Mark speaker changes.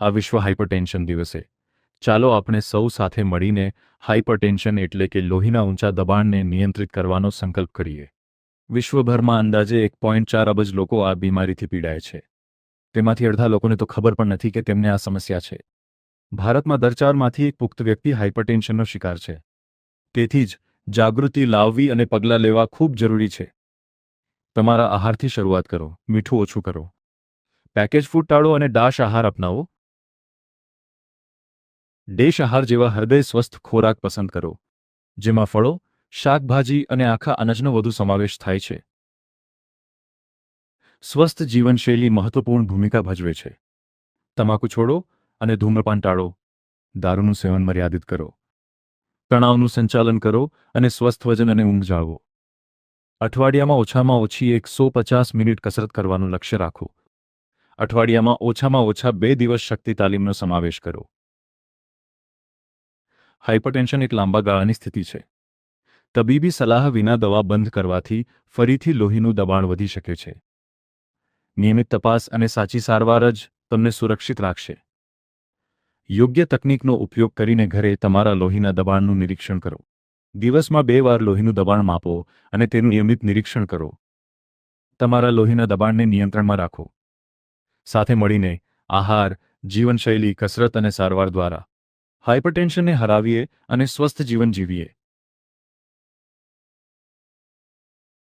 Speaker 1: આ વિશ્વ હાઇપરટેન્શન દિવસે ચાલો આપણે સૌ સાથે મળીને હાઇપરટેન્શન એટલે કે લોહીના ઊંચા દબાણને નિયંત્રિત કરવાનો સંકલ્પ કરીએ. વિશ્વભરમાં અંદાજે 1.4 અબજ લોકો આ બીમારીથી પીડાય છે. તેમાંથી અડધા લોકોને તો ખબર પણ નથી કે તેમને આ સમસ્યા છે. ભારતમાં દર 4માંથી એક પુખ્ત વ્યક્તિ હાઇપરટેન્શનનો શિકાર છે. તેથી જ જાગૃતિ લાવવી અને પગલાં લેવા ખૂબ જરૂરી છે. તમારા આહારથી શરૂઆત કરો, મીઠું ઓછું કરો, પેકેજ ફૂડ ટાળો અને દાશ આહાર અપનાવો. દેશ આહાર જેવા હૃદય સ્વસ્થ ખોરાક પસંદ કરો, જેમાં ફળો, શાકભાજી અને આખા અનાજનો વધુ સમાવેશ થાય છે. સ્વસ્થ જીવનશૈલી મહત્વપૂર્ણ ભૂમિકા ભજવે છે. તમાકુ છોડો અને ધૂમ્રપાન ટાળો, દારૂનું સેવન મર્યાદિત કરો, તણાવનું સંચાલન કરો અને સ્વસ્થ વજન અને ઊંઘ જાળવો. અઠવાડિયામાં ઓછામાં ઓછી 150 મિનિટ કસરત કરવાનું લક્ષ્ય રાખો. અઠવાડિયામાં ઓછામાં ઓછા 2 દિવસ શક્તિ તાલીમનો સમાવેશ કરો. હાઇપરટેન્શન એક લાંબા ગાળાની સ્થિતિ છે. તબીબી સલાહ વિના દવા બંધ કરવાથી ફરીથી લોહીનું દબાણ વધી શકે છે. નિયમિત તપાસ અને સાચી સારવાર જ તમને સુરક્ષિત રાખશે. યોગ્ય તકનીકનો ઉપયોગ કરીને ઘરે તમારા લોહીના દબાણનું નિરીક્ષણ કરો. દિવસમાં 2 વાર લોહીનું દબાણ માપો અને તેનું નિયમિત નિરીક્ષણ કરો. તમારા લોહીના દબાણને નિયંત્રણમાં રાખો. સાથે મળીને આહાર, જીવનશૈલી, કસરત અને સારવાર દ્વારા હાઇપરટેન્શનને હરાવીએ અને સ્વસ્થ જીવન જીવીએ.